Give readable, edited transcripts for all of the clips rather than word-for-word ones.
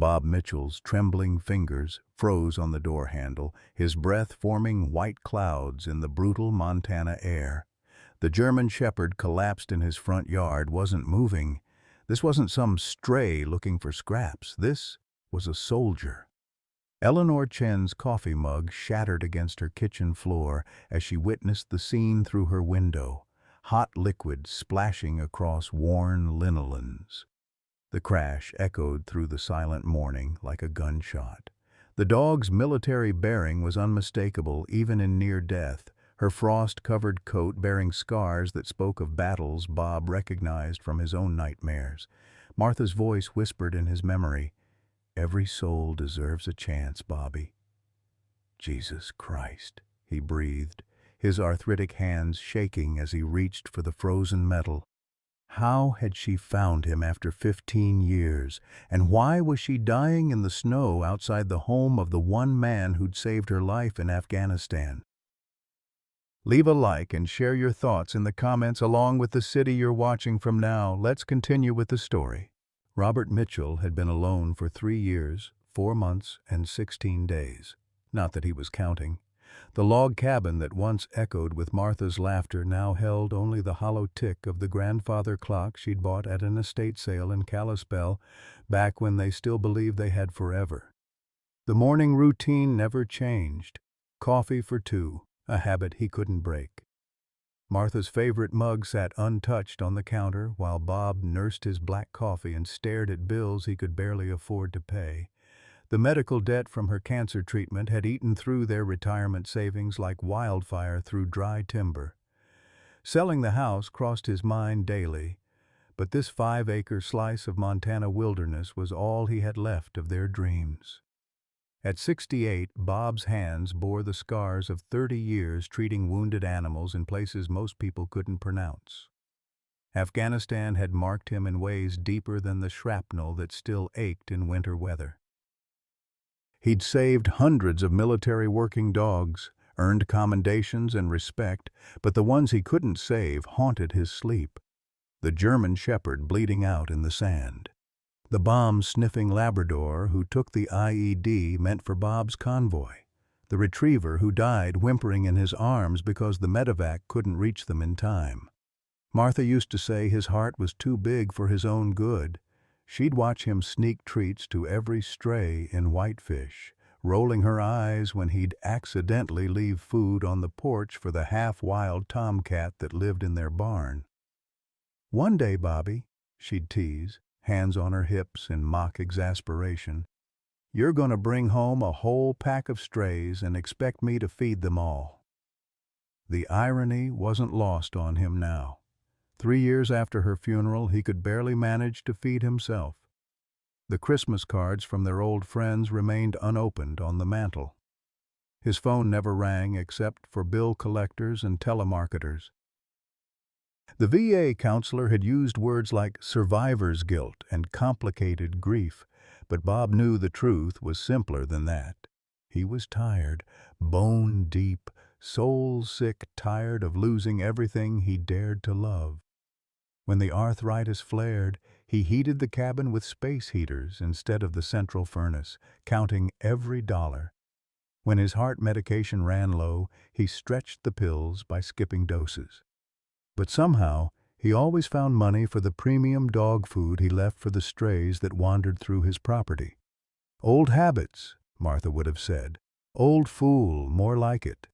Bob Mitchell's trembling fingers froze on the door handle, his breath forming white clouds in the brutal Montana air. The German Shepherd collapsed in his front yard, wasn't moving. This wasn't some stray looking for scraps. This was a soldier. Eleanor Chen's coffee mug shattered against her kitchen floor as she witnessed the scene through her window, hot liquid splashing across worn linolens. The crash echoed through the silent morning like a gunshot. The dog's military bearing was unmistakable even in near death, her frost-covered coat bearing scars that spoke of battles Bob recognized from his own nightmares. Martha's voice whispered in his memory, "Every soul deserves a chance, Bobby." "Jesus Christ," he breathed, his arthritic hands shaking as he reached for the frozen metal. How had she found him after 15 years, and why was she dying in the snow outside the home of the one man who'd saved her life in Afghanistan? Leave a like and share your thoughts in the comments along with the city you're watching from now. Let's continue with the story. Robert Mitchell had been alone for 3 years, 4 months, and 16 days. Not that he was counting. The log cabin that once echoed with Martha's laughter now held only the hollow tick of the grandfather clock she'd bought at an estate sale in Kalispell, back when they still believed they had forever. The morning routine never changed. Coffee for 2, a habit he couldn't break. Martha's favorite mug sat untouched on the counter while Bob nursed his black coffee and stared at bills he could barely afford to pay. The medical debt from her cancer treatment had eaten through their retirement savings like wildfire through dry timber. Selling the house crossed his mind daily, but this 5-acre slice of Montana wilderness was all he had left of their dreams. At 68, Bob's hands bore the scars of 30 years treating wounded animals in places most people couldn't pronounce. Afghanistan had marked him in ways deeper than the shrapnel that still ached in winter weather. He'd saved hundreds of military working dogs, earned commendations and respect, but the ones he couldn't save haunted his sleep. The German Shepherd bleeding out in the sand. The bomb-sniffing Labrador who took the IED meant for Bob's convoy. The retriever who died whimpering in his arms because the medevac couldn't reach them in time. Martha used to say his heart was too big for his own good. She'd watch him sneak treats to every stray in Whitefish, rolling her eyes when he'd accidentally leave food on the porch for the half-wild tomcat that lived in their barn. "One day, Bobby," she'd tease, hands on her hips in mock exasperation, "you're gonna bring home a whole pack of strays and expect me to feed them all." The irony wasn't lost on him now. 3 years after her funeral, he could barely manage to feed himself. The Christmas cards from their old friends remained unopened on the mantel. His phone never rang except for bill collectors and telemarketers. The VA counselor had used words like survivor's guilt and complicated grief, but Bob knew the truth was simpler than that. He was tired, bone deep, soul sick, tired of losing everything he dared to love. When the arthritis flared, he heated the cabin with space heaters instead of the central furnace, counting every dollar. When his heart medication ran low, he stretched the pills by skipping doses. But somehow, he always found money for the premium dog food he left for the strays that wandered through his property. "Old habits," Martha would have said. "Old fool, more like it."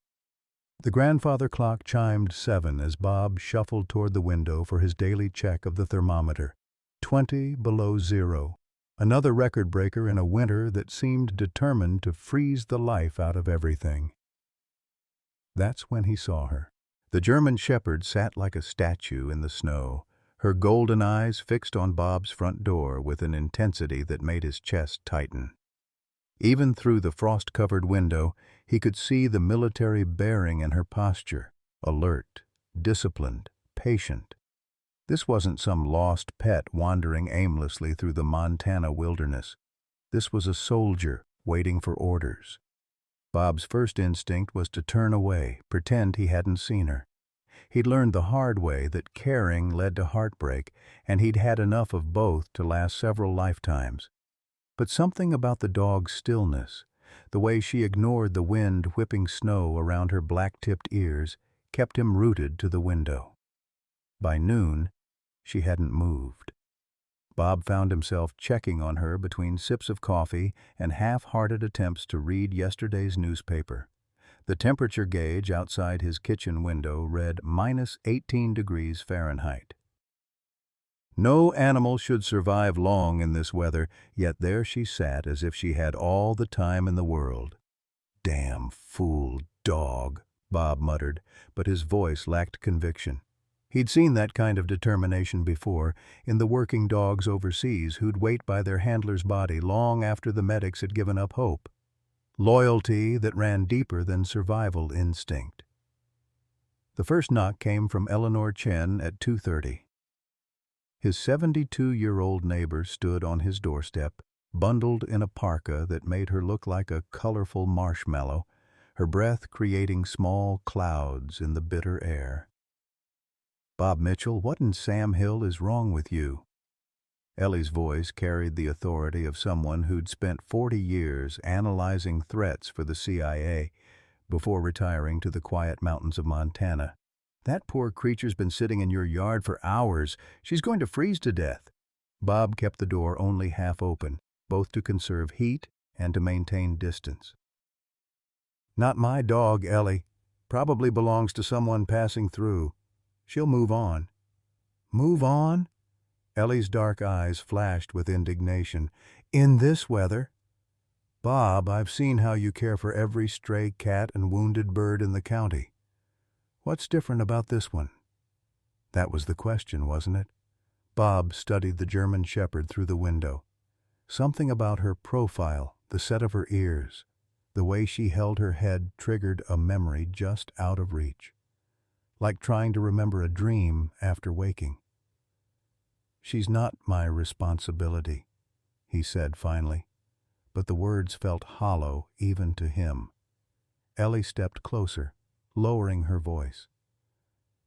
The grandfather clock chimed 7 as Bob shuffled toward the window for his daily check of the thermometer. 20 below zero. Another record breaker in a winter that seemed determined to freeze the life out of everything. That's when he saw her. The German Shepherd sat like a statue in the snow, her golden eyes fixed on Bob's front door with an intensity that made his chest tighten. Even through the frost-covered window, he could see the military bearing in her posture, alert, disciplined, patient. This wasn't some lost pet wandering aimlessly through the Montana wilderness. This was a soldier waiting for orders. Bob's first instinct was to turn away, pretend he hadn't seen her. He'd learned the hard way that caring led to heartbreak, and he'd had enough of both to last several lifetimes. But something about the dog's stillness, the way she ignored the wind whipping snow around her black-tipped ears, kept him rooted to the window. By noon, she hadn't moved. Bob found himself checking on her between sips of coffee and half-hearted attempts to read yesterday's newspaper. The temperature gauge outside his kitchen window read -18 degrees Fahrenheit. No animal should survive long in this weather, yet there she sat as if she had all the time in the world. "Damn fool dog," Bob muttered, but his voice lacked conviction. He'd seen that kind of determination before, in the working dogs overseas who'd wait by their handler's body long after the medics had given up hope. Loyalty that ran deeper than survival instinct. The first knock came from Eleanor Chen at 2:30. His 72-year-old neighbor stood on his doorstep, bundled in a parka that made her look like a colorful marshmallow, her breath creating small clouds in the bitter air. "Bob Mitchell, what in Sam Hill is wrong with you?" Ellie's voice carried the authority of someone who'd spent 40 years analyzing threats for the CIA before retiring to the quiet mountains of Montana. "That poor creature's been sitting in your yard for hours. She's going to freeze to death." Bob kept the door only half open, both to conserve heat and to maintain distance. "Not my dog, Ellie. Probably belongs to someone passing through. She'll move on." "Move on?" Ellie's dark eyes flashed with indignation. "In this weather?" "Bob, I've seen how you care for every stray cat and wounded bird in the county. What's different about this one?" That was the question, wasn't it? Bob studied the German Shepherd through the window. Something about her profile, the set of her ears, the way she held her head triggered a memory just out of reach. Like trying to remember a dream after waking. "She's not my responsibility," he said finally, but the words felt hollow even to him. Ellie stepped closer, lowering her voice.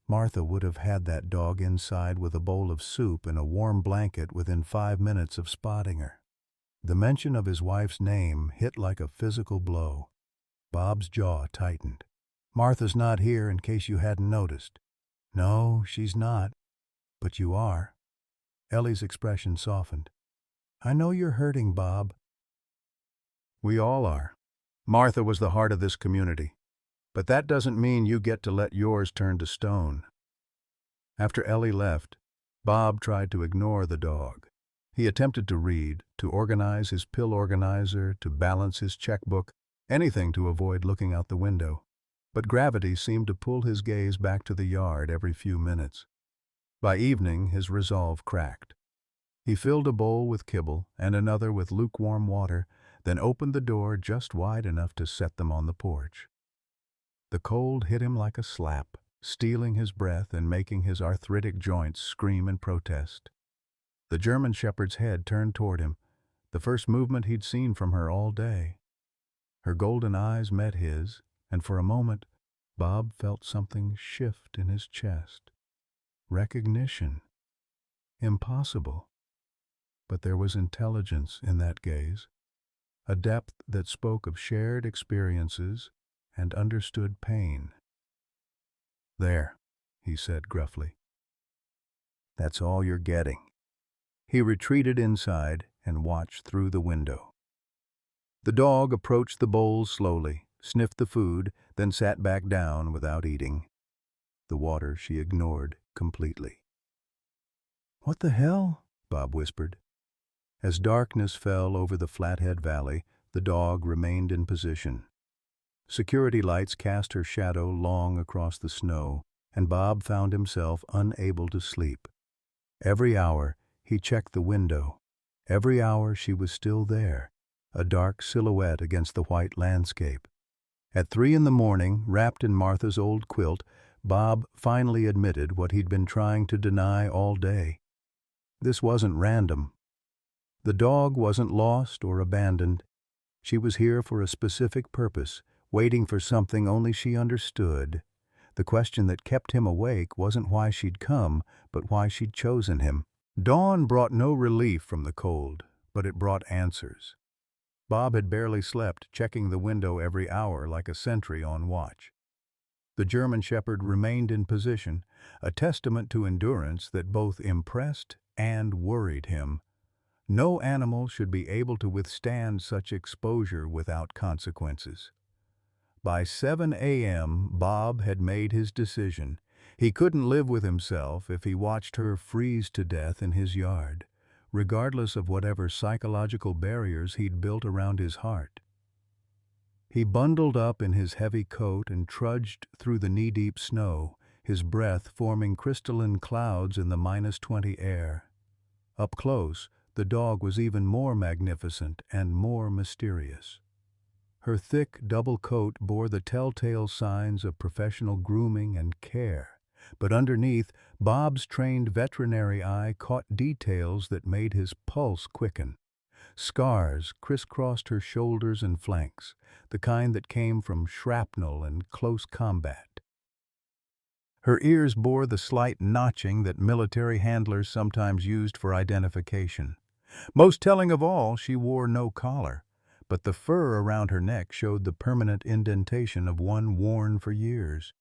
"Martha would have had that dog inside with a bowl of soup and a warm blanket within 5 minutes of spotting her." The mention of his wife's name hit like a physical blow. Bob's jaw tightened. "Martha's not here, in case you hadn't noticed." "No, she's not. But you are." Ellie's expression softened. "I know you're hurting, Bob." "We all are. Martha was the heart of this community. But that doesn't mean you get to let yours turn to stone." After Ellie left, Bob tried to ignore the dog. He attempted to read, to organize his pill organizer, to balance his checkbook, anything to avoid looking out the window. But gravity seemed to pull his gaze back to the yard every few minutes. By evening, his resolve cracked. He filled a bowl with kibble and another with lukewarm water, then opened the door just wide enough to set them on the porch. The cold hit him like a slap, stealing his breath and making his arthritic joints scream in protest. The German Shepherd's head turned toward him, the first movement he'd seen from her all day. Her golden eyes met his, and for a moment, Bob felt something shift in his chest. Recognition. Impossible. But there was intelligence in that gaze, a depth that spoke of shared experiences and understood pain. "There," he said gruffly. "That's all you're getting." He retreated inside and watched through the window. The dog approached the bowl slowly, sniffed the food, then sat back down without eating. The water she ignored completely. "What the hell?" Bob whispered. As darkness fell over the Flathead Valley, the dog remained in position. Security lights cast her shadow long across the snow, and Bob found himself unable to sleep. Every hour, he checked the window. Every hour she was still there, a dark silhouette against the white landscape. At 3 a.m, wrapped in Martha's old quilt, Bob finally admitted what he'd been trying to deny all day. This wasn't random. The dog wasn't lost or abandoned. She was here for a specific purpose, waiting for something only she understood. The question that kept him awake wasn't why she'd come, but why she'd chosen him. Dawn brought no relief from the cold, but it brought answers. Bob had barely slept, checking the window every hour like a sentry on watch. The German Shepherd remained in position, a testament to endurance that both impressed and worried him. No animal should be able to withstand such exposure without consequences. By 7 a.m., Bob had made his decision. He couldn't live with himself if he watched her freeze to death in his yard, regardless of whatever psychological barriers he'd built around his heart. He bundled up in his heavy coat and trudged through the knee-deep snow, his breath forming crystalline clouds in the -20 air. Up close, the dog was even more magnificent and more mysterious. Her thick double coat bore the telltale signs of professional grooming and care, but underneath, Bob's trained veterinary eye caught details that made his pulse quicken. Scars crisscrossed her shoulders and flanks, the kind that came from shrapnel and close combat. Her ears bore the slight notching that military handlers sometimes used for identification. Most telling of all, she wore no collar, but the fur around her neck showed the permanent indentation of one worn for years.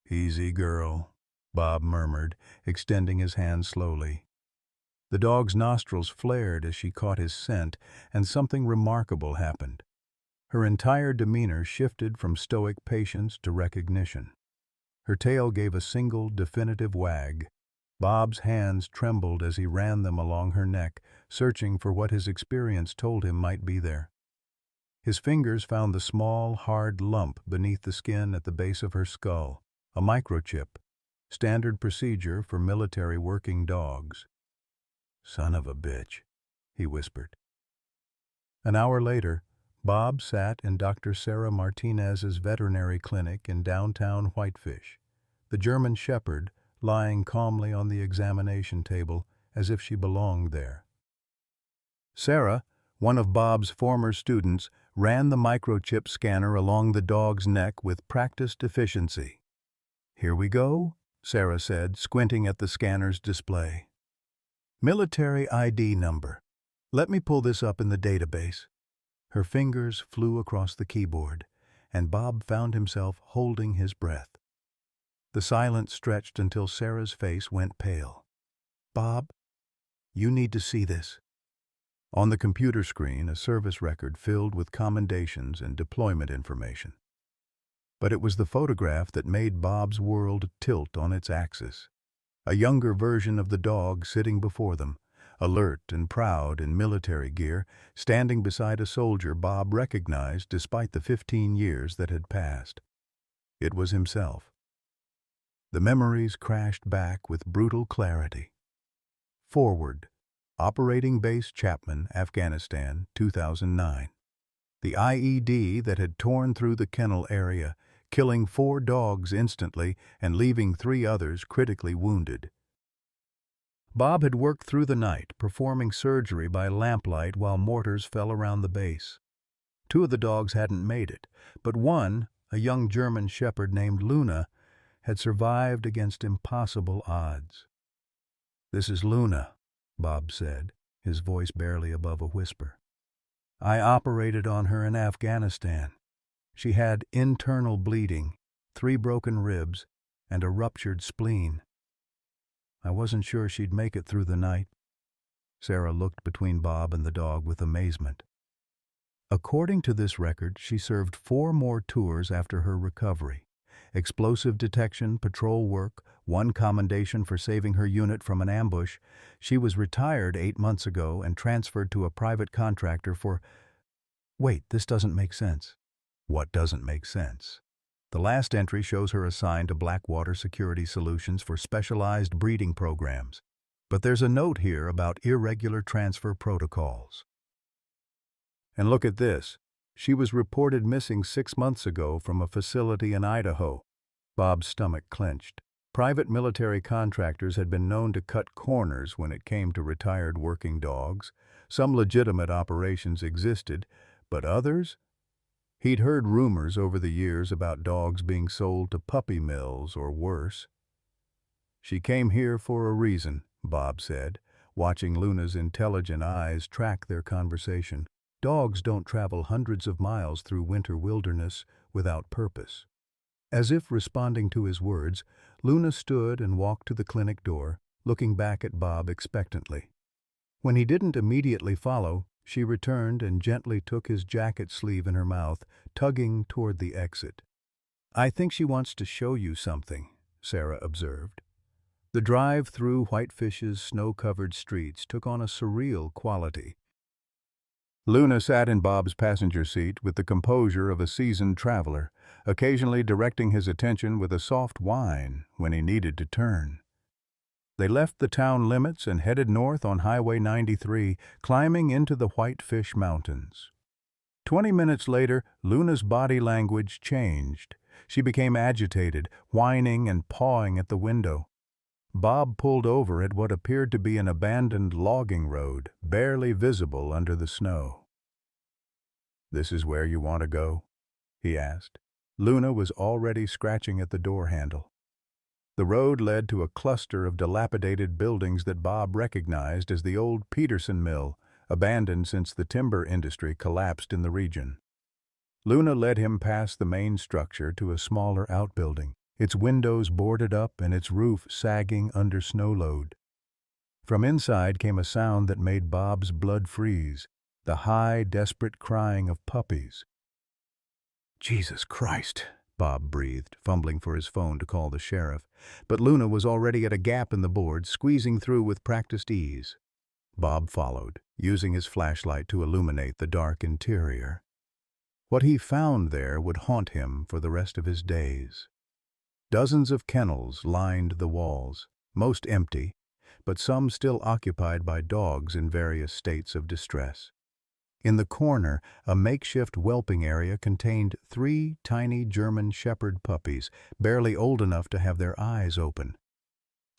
"Easy, girl," Bob murmured, extending his hand slowly. The dog's nostrils flared as she caught his scent, and something remarkable happened. Her entire demeanor shifted from stoic patience to recognition. Her tail gave a single, definitive wag. Bob's hands trembled as he ran them along her neck, searching for what his experience told him might be there. His fingers found the small, hard lump beneath the skin at the base of her skull, a microchip, standard procedure for military working dogs. "Son of a bitch," he whispered. An hour later, Bob sat in Dr. Sarah Martinez's veterinary clinic in downtown Whitefish, the German Shepherd lying calmly on the examination table as if she belonged there. Sarah, one of Bob's former students, ran the microchip scanner along the dog's neck with practiced efficiency. "Here we go," Sarah said, squinting at the scanner's display. "Military ID number. Let me pull this up in the database." Her fingers flew across the keyboard, and Bob found himself holding his breath. The silence stretched until Sarah's face went pale. "Bob, you need to see this." On the computer screen, a service record filled with commendations and deployment information. But it was the photograph that made Bob's world tilt on its axis. A younger version of the dog sitting before them, alert and proud in military gear, standing beside a soldier Bob recognized despite the 15 years that had passed. It was himself. The memories crashed back with brutal clarity. Forward. Operating Base Chapman, Afghanistan, 2009. The IED that had torn through the kennel area, killing 4 dogs instantly and leaving 3 others critically wounded. Bob had worked through the night, performing surgery by lamplight while mortars fell around the base. 2 of the dogs hadn't made it, but one, a young German Shepherd named Luna, had survived against impossible odds. "This is Luna," Bob said, his voice barely above a whisper. "I operated on her in Afghanistan. She had internal bleeding, 3 broken ribs, and a ruptured spleen. I wasn't sure she'd make it through the night." Sarah looked between Bob and the dog with amazement. According to this record, she served 4 more tours after her recovery. Explosive detection, patrol work, 1 commendation for saving her unit from an ambush. She was retired 8 months ago and transferred to a private contractor for... Wait, this doesn't make sense. What doesn't make sense? The last entry shows her assigned to Blackwater Security Solutions for specialized breeding programs. But there's a note here about irregular transfer protocols. And look at this. She was reported missing 6 months ago from a facility in Idaho. Bob's stomach clenched. Private military contractors had been known to cut corners when it came to retired working dogs. Some legitimate operations existed, but others? He'd heard rumors over the years about dogs being sold to puppy mills or worse. "She came here for a reason," Bob said, watching Luna's intelligent eyes track their conversation. Dogs don't travel hundreds of miles through winter wilderness without purpose. As if responding to his words, Luna stood and walked to the clinic door, looking back at Bob expectantly. When he didn't immediately follow, she returned and gently took his jacket sleeve in her mouth, tugging toward the exit. "I think she wants to show you something," Sarah observed. The drive through Whitefish's snow-covered streets took on a surreal quality. Luna sat in Bob's passenger seat with the composure of a seasoned traveler, occasionally directing his attention with a soft whine when he needed to turn. They left the town limits and headed north on Highway 93, climbing into the Whitefish Mountains. 20 minutes later, Luna's body language changed. She became agitated, whining and pawing at the window. Bob pulled over at what appeared to be an abandoned logging road, barely visible under the snow. "This is where you want to go?" he asked. Luna was already scratching at the door handle. The road led to a cluster of dilapidated buildings that Bob recognized as the old Peterson Mill, abandoned since the timber industry collapsed in the region. Luna led him past the main structure to a smaller outbuilding, its windows boarded up and its roof sagging under snow load. From inside came a sound that made Bob's blood freeze, the high, desperate crying of puppies. "Jesus Christ," Bob breathed, fumbling for his phone to call the sheriff. But Luna was already at a gap in the board, squeezing through with practiced ease. Bob followed, using his flashlight to illuminate the dark interior. What he found there would haunt him for the rest of his days. Dozens of kennels lined the walls, most empty, but some still occupied by dogs in various states of distress. In the corner, a makeshift whelping area contained 3 tiny German Shepherd puppies, barely old enough to have their eyes open.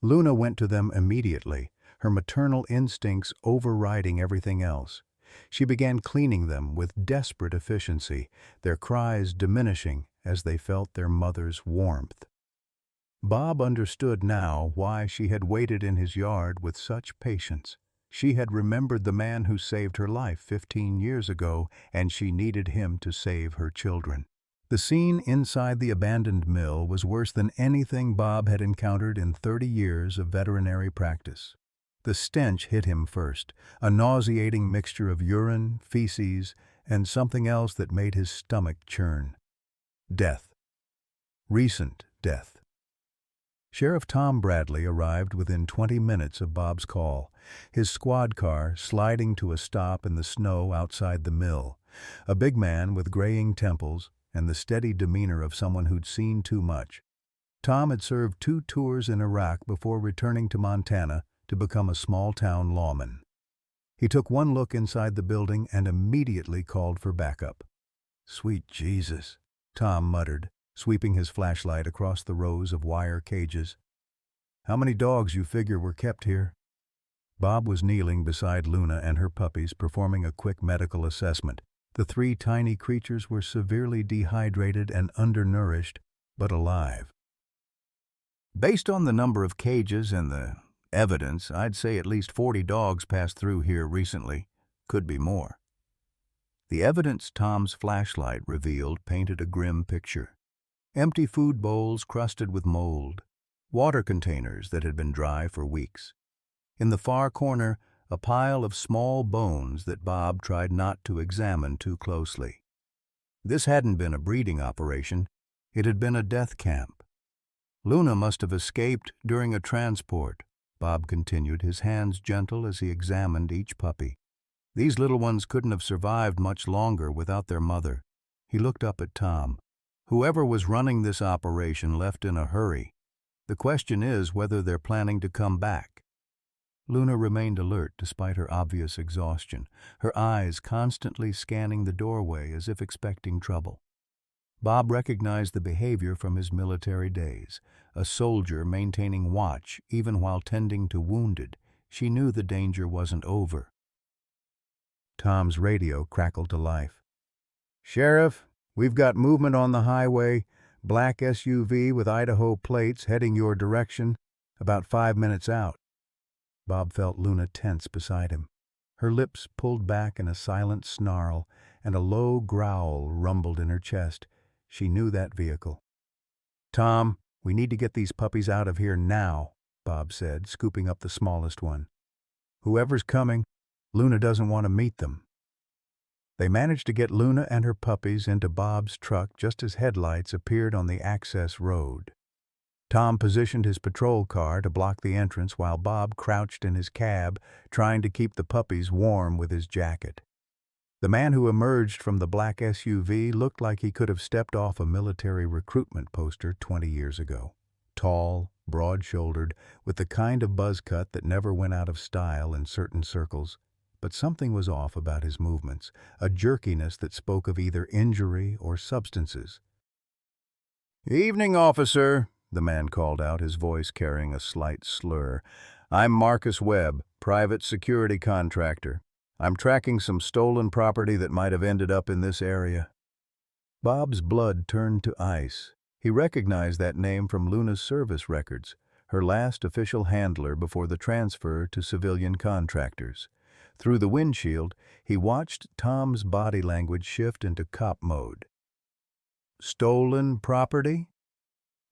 Luna went to them immediately, her maternal instincts overriding everything else. She began cleaning them with desperate efficiency, their cries diminishing as they felt their mother's warmth. Bob understood now why she had waited in his yard with such patience. She had remembered the man who saved her life 15 years ago, and she needed him to save her children. The scene inside the abandoned mill was worse than anything Bob had encountered in 30 years of veterinary practice. The stench hit him first, a nauseating mixture of urine, feces, and something else that made his stomach churn. Death. Recent death. Sheriff Tom Bradley arrived within 20 minutes of Bob's call, his squad car sliding to a stop in the snow outside the mill, a big man with graying temples and the steady demeanor of someone who'd seen too much. Tom had served 2 tours in Iraq before returning to Montana to become a small-town lawman. He took one look inside the building and immediately called for backup. "Sweet Jesus," Tom muttered, sweeping his flashlight across the rows of wire cages. "How many dogs you figure were kept here?" Bob was kneeling beside Luna and her puppies, performing a quick medical assessment. The 3 tiny creatures were severely dehydrated and undernourished, but alive. "Based on the number of cages and the evidence, I'd say at least 40 dogs passed through here recently. Could be more." The evidence Tom's flashlight revealed painted a grim picture. Empty food bowls crusted with mold, water containers that had been dry for weeks. In the far corner, a pile of small bones that Bob tried not to examine too closely. This hadn't been a breeding operation, it had been a death camp. "Luna must have escaped during a transport," Bob continued, his hands gentle as he examined each puppy. "These little ones couldn't have survived much longer without their mother." He looked up at Tom. "Whoever was running this operation left in a hurry. The question is whether they're planning to come back." Luna remained alert despite her obvious exhaustion, her eyes constantly scanning the doorway as if expecting trouble. Bob recognized the behavior from his military days, a soldier maintaining watch even while tending to wounded. She knew the danger wasn't over. Tom's radio crackled to life. "Sheriff, we've got movement on the highway, black SUV with Idaho plates heading your direction, about 5 minutes out." Bob felt Luna tense beside him. Her lips pulled back in a silent snarl, and a low growl rumbled in her chest. She knew that vehicle. "Tom, we need to get these puppies out of here now," Bob said, scooping up the smallest one. "Whoever's coming, Luna doesn't want to meet them." They managed to get Luna and her puppies into Bob's truck just as headlights appeared on the access road. Tom positioned his patrol car to block the entrance while Bob crouched in his cab, trying to keep the puppies warm with his jacket. The man who emerged from the black SUV looked like he could have stepped off a military recruitment poster 20 years ago. Tall, broad-shouldered, with the kind of buzz cut that never went out of style in certain circles. But something was off about his movements, a jerkiness that spoke of either injury or substances. "Evening, officer," the man called out, his voice carrying a slight slur. "I'm Marcus Webb, private security contractor. I'm tracking some stolen property that might have ended up in this area." Bob's blood turned to ice. He recognized that name from Luna's service records, her last official handler before the transfer to civilian contractors. Through the windshield, he watched Tom's body language shift into cop mode. "Stolen property?"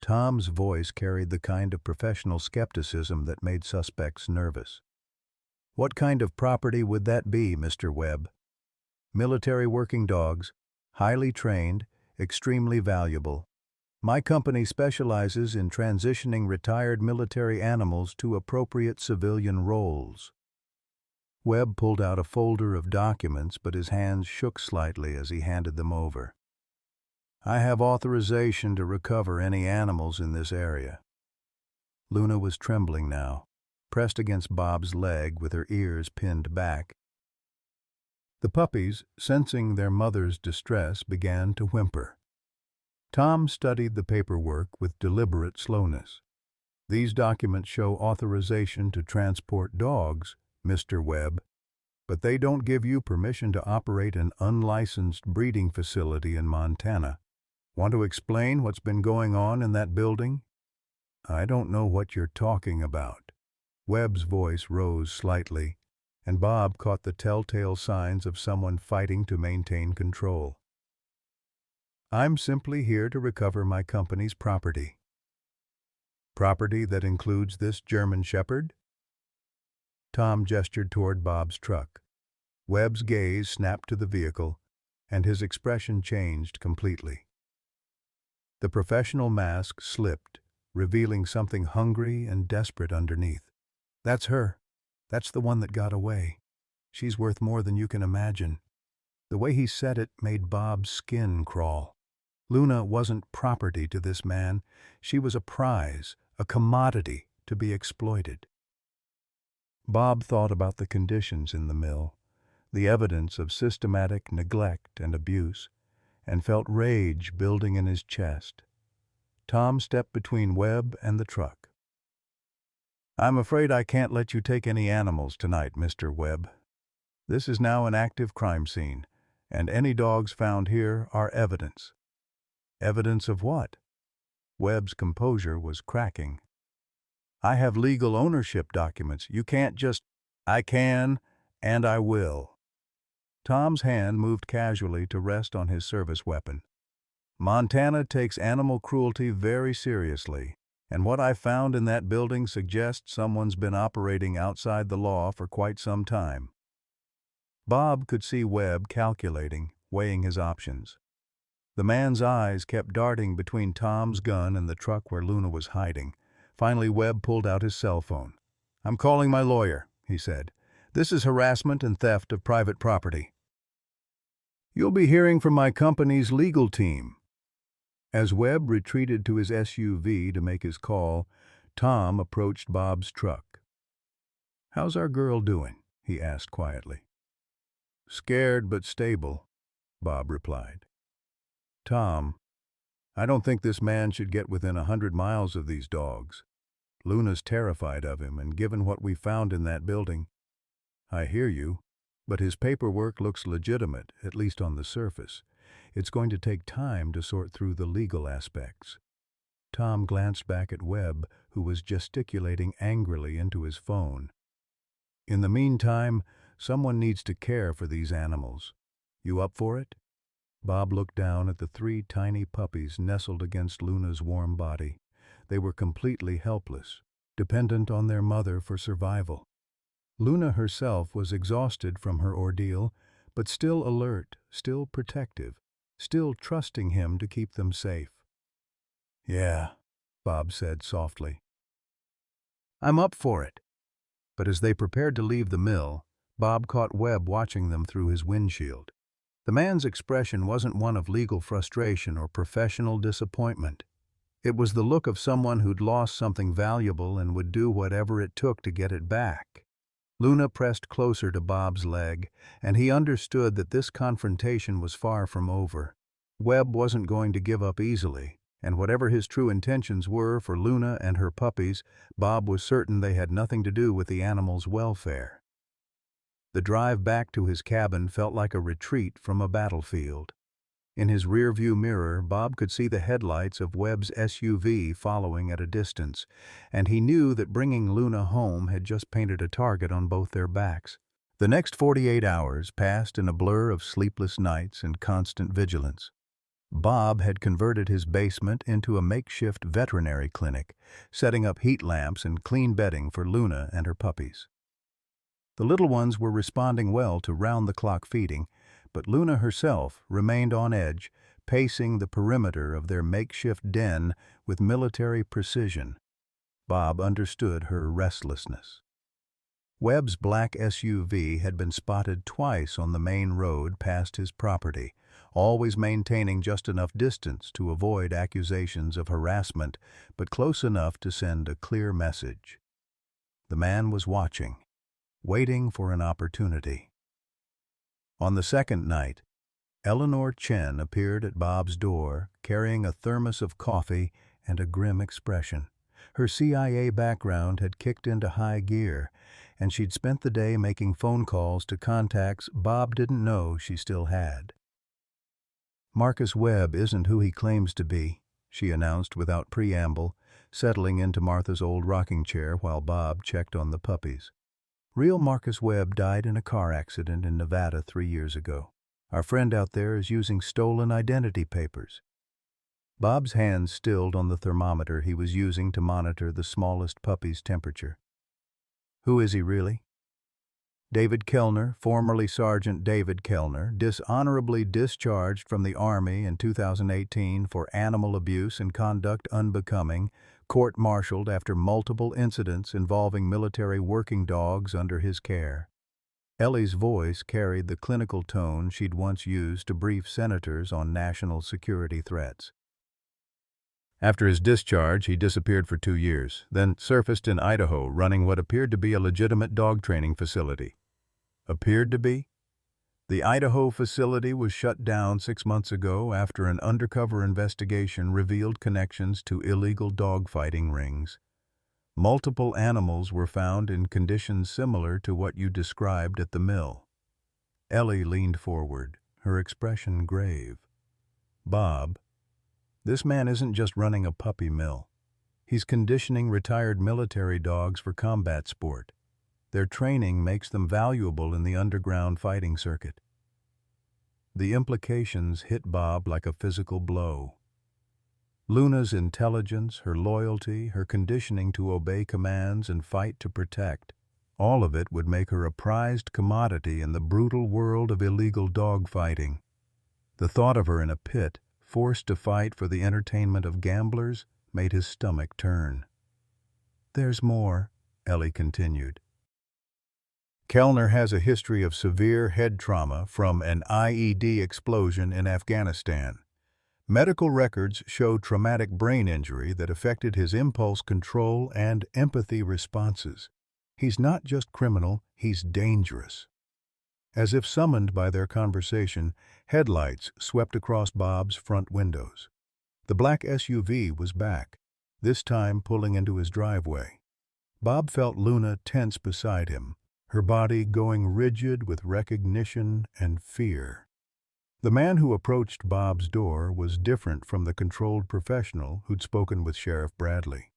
Tom's voice carried the kind of professional skepticism that made suspects nervous. "What kind of property would that be, Mr. Webb?" "Military working dogs, highly trained, extremely valuable. My company specializes in transitioning retired military animals to appropriate civilian roles." Webb pulled out a folder of documents, but his hands shook slightly as he handed them over. "I have authorization to recover any animals in this area." Luna was trembling now, pressed against Bob's leg with her ears pinned back. The puppies, sensing their mother's distress, began to whimper. Tom studied the paperwork with deliberate slowness. "These documents show authorization to transport dogs, Mr. Webb, but they don't give you permission to operate an unlicensed breeding facility in Montana. Want to explain what's been going on in that building?" "I don't know what you're talking about." Webb's voice rose slightly, and Bob caught the telltale signs of someone fighting to maintain control. "I'm simply here to recover my company's property." "Property that includes this German Shepherd?" Tom gestured toward Bob's truck. Webb's gaze snapped to the vehicle, and his expression changed completely. The professional mask slipped, revealing something hungry and desperate underneath. "That's her. That's the one that got away. She's worth more than you can imagine." The way he said it made Bob's skin crawl. Luna wasn't property to this man. She was a prize, a commodity to be exploited. Bob thought about the conditions in the mill, the evidence of systematic neglect and abuse, and felt rage building in his chest. Tom stepped between Webb and the truck. "I'm afraid I can't let you take any animals tonight, Mr. Webb. This is now an active crime scene, and any dogs found here are evidence." "Evidence of what?" Webb's composure was cracking. "I have legal ownership documents. You can't just—" "I can, and I will." Tom's hand moved casually to rest on his service weapon. "Montana takes animal cruelty very seriously, and what I found in that building suggests someone's been operating outside the law for quite some time." Bob could see Webb calculating, weighing his options. The man's eyes kept darting between Tom's gun and the truck where Luna was hiding. Finally, Webb pulled out his cell phone. "I'm calling my lawyer," he said. "This is harassment and theft of private property." "You'll be hearing from my company's legal team." As Webb retreated to his SUV to make his call, Tom approached Bob's truck. "How's our girl doing?" he asked quietly. "Scared but stable," Bob replied. "Tom, I don't think this man should get within 100 miles of these dogs. Luna's terrified of him, and given what we found in that building—" "I hear you, but his paperwork looks legitimate, at least on the surface. It's going to take time to sort through the legal aspects." Tom glanced back at Webb, who was gesticulating angrily into his phone. In the meantime, someone needs to care for these animals. You up for it?" Bob looked down at the 3 tiny puppies nestled against Luna's warm body. They were completely helpless, dependent on their mother for survival. Luna herself was exhausted from her ordeal, but still alert, still protective, still trusting him to keep them safe. "Yeah," Bob said softly. "I'm up for it." But as they prepared to leave the mill, Bob caught Webb watching them through his windshield. The man's expression wasn't one of legal frustration or professional disappointment. It was the look of someone who'd lost something valuable and would do whatever it took to get it back. Luna pressed closer to Bob's leg, and he understood that this confrontation was far from over. Webb wasn't going to give up easily, and whatever his true intentions were for Luna and her puppies, Bob was certain they had nothing to do with the animals' welfare. The drive back to his cabin felt like a retreat from a battlefield. In his rearview mirror, Bob could see the headlights of Webb's SUV following at a distance, and he knew that bringing Luna home had just painted a target on both their backs. The next 48 hours passed in a blur of sleepless nights and constant vigilance. Bob had converted his basement into a makeshift veterinary clinic, setting up heat lamps and clean bedding for Luna and her puppies. The little ones were responding well to round-the-clock feeding, but Luna herself remained on edge, pacing the perimeter of their makeshift den with military precision. Bob understood her restlessness. Webb's black SUV had been spotted twice on the main road past his property, always maintaining just enough distance to avoid accusations of harassment, but close enough to send a clear message. The man was watching, waiting for an opportunity. On the second night, Eleanor Chen appeared at Bob's door, carrying a thermos of coffee and a grim expression. Her CIA background had kicked into high gear, and she'd spent the day making phone calls to contacts Bob didn't know she still had. "Marcus Webb isn't who he claims to be," she announced without preamble, settling into Martha's old rocking chair while Bob checked on the puppies. "Real Marcus Webb died in a car accident in Nevada 3 years ago. Our friend out there is using stolen identity papers." Bob's hands stilled on the thermometer he was using to monitor the smallest puppy's temperature. "Who is he really?" David Kellner, formerly Sergeant David Kellner, dishonorably discharged from the Army in 2018 for animal abuse and conduct unbecoming, court-martialed after multiple incidents involving military working dogs under his care. Ellie's voice carried the clinical tone she'd once used to brief senators on national security threats. After his discharge, he disappeared for 2 years, then surfaced in Idaho running what appeared to be a legitimate dog training facility. Appeared to be? The Idaho facility was shut down 6 months ago after an undercover investigation revealed connections to illegal dogfighting rings. Multiple animals were found in conditions similar to what you described at the mill. Ellie leaned forward, her expression grave. "Bob, this man isn't just running a puppy mill. He's conditioning retired military dogs for combat sport. Their training makes them valuable in the underground fighting circuit." The implications hit Bob like a physical blow. Luna's intelligence, her loyalty, her conditioning to obey commands and fight to protect, all of it would make her a prized commodity in the brutal world of illegal dogfighting. The thought of her in a pit, forced to fight for the entertainment of gamblers, made his stomach turn. "There's more," Ellie continued. "Kellner has a history of severe head trauma from an IED explosion in Afghanistan. Medical records show traumatic brain injury that affected his impulse control and empathy responses. He's not just criminal, he's dangerous." As if summoned by their conversation, headlights swept across Bob's front windows. The black SUV was back, this time pulling into his driveway. Bob felt Luna tense beside him, her body going rigid with recognition and fear. The man who approached Bob's door was different from the controlled professional who'd spoken with Sheriff Bradley.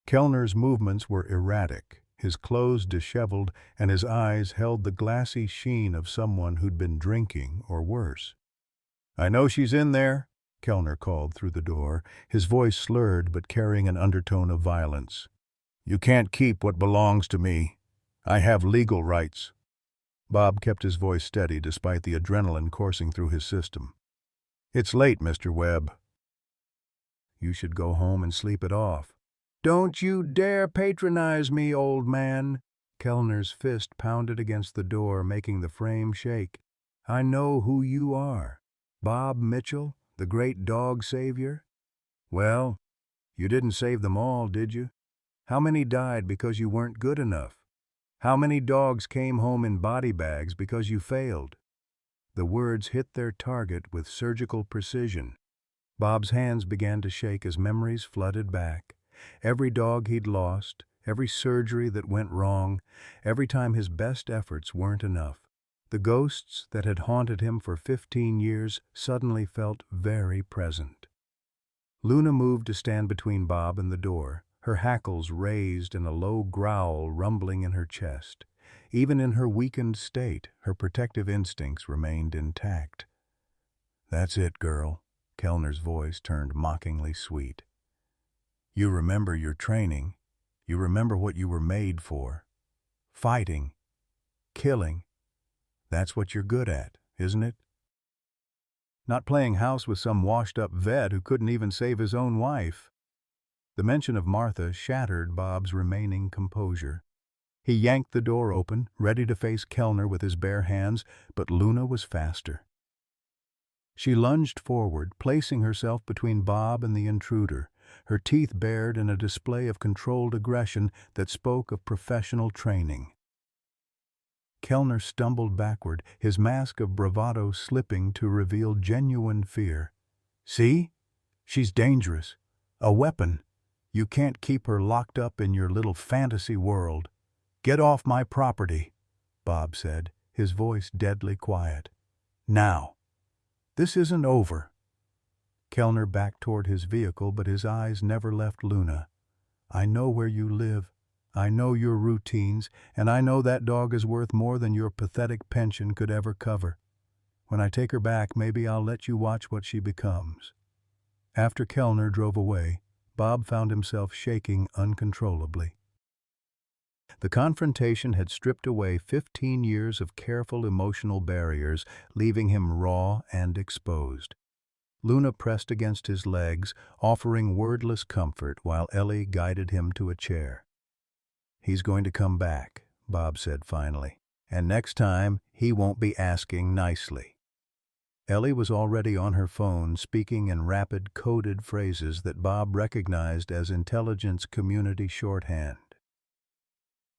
Kellner's movements were erratic, his clothes disheveled, and his eyes held the glassy sheen of someone who'd been drinking or worse. "I know she's in there," Kellner called through the door, his voice slurred but carrying an undertone of violence. "You can't keep what belongs to me. I have legal rights." Bob kept his voice steady despite the adrenaline coursing through his system. "It's late, Mr. Webb. You should go home and sleep it off." "Don't you dare patronize me, old man." Kellner's fist pounded against the door, making the frame shake. "I know who you are. Bob Mitchell, the great dog savior? Well, you didn't save them all, did you? How many died because you weren't good enough? How many dogs came home in body bags because you failed?" The words hit their target with surgical precision. Bob's hands began to shake as memories flooded back. Every dog he'd lost, every surgery that went wrong, every time his best efforts weren't enough. The ghosts that had haunted him for 15 years suddenly felt very present. Luna moved to stand between Bob and the door, her hackles raised and a low growl rumbling in her chest. Even in her weakened state, her protective instincts remained intact. "That's it, girl." Kellner's voice turned mockingly sweet. "You remember your training. You remember what you were made for. Fighting. Killing. That's what you're good at, isn't it? Not playing house with some washed-up vet who couldn't even save his own wife." The mention of Martha shattered Bob's remaining composure. He yanked the door open, ready to face Kellner with his bare hands, but Luna was faster. She lunged forward, placing herself between Bob and the intruder, her teeth bared in a display of controlled aggression that spoke of professional training. Kellner stumbled backward, his mask of bravado slipping to reveal genuine fear. "See? She's dangerous. A weapon. You can't keep her locked up in your little fantasy world. Get off my property," Bob said, his voice deadly quiet. "Now. This isn't over." Kellner backed toward his vehicle, but his eyes never left Luna. "I know where you live. I know your routines, and I know that dog is worth more than your pathetic pension could ever cover. When I take her back, maybe I'll let you watch what she becomes." After Kellner drove away, Bob found himself shaking uncontrollably. The confrontation had stripped away 15 years of careful emotional barriers, leaving him raw and exposed. Luna pressed against his legs, offering wordless comfort while Ellie guided him to a chair. "He's going to come back," Bob said finally, "and next time he won't be asking nicely." Ellie was already on her phone, speaking in rapid, coded phrases that Bob recognized as intelligence community shorthand.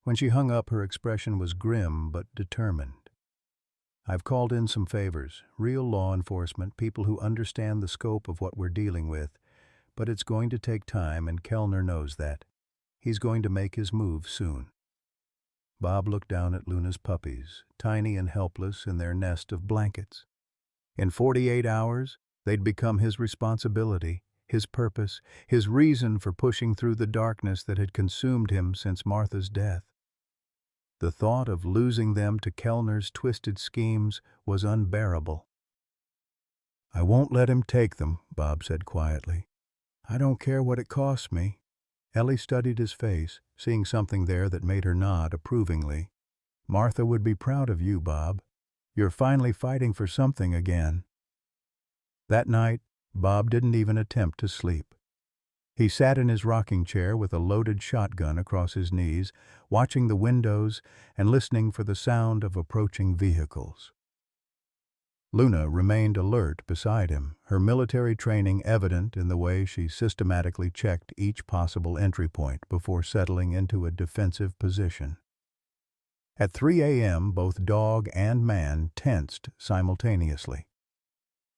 When she hung up, her expression was grim but determined. "I've called in some favors, real law enforcement, people who understand the scope of what we're dealing with, but it's going to take time, and Kellner knows that. He's going to make his move soon." Bob looked down at Luna's puppies, tiny and helpless in their nest of blankets. In 48 hours, they'd become his responsibility, his purpose, his reason for pushing through the darkness that had consumed him since Martha's death. The thought of losing them to Kellner's twisted schemes was unbearable. "I won't let him take them," Bob said quietly. "I don't care what it costs me." Ellie studied his face, seeing something there that made her nod approvingly. "Martha would be proud of you, Bob. You're finally fighting for something again." That night, Bob didn't even attempt to sleep. He sat in his rocking chair with a loaded shotgun across his knees, watching the windows and listening for the sound of approaching vehicles. Luna remained alert beside him, her military training evident in the way she systematically checked each possible entry point before settling into a defensive position. At 3 a.m., both dog and man tensed simultaneously.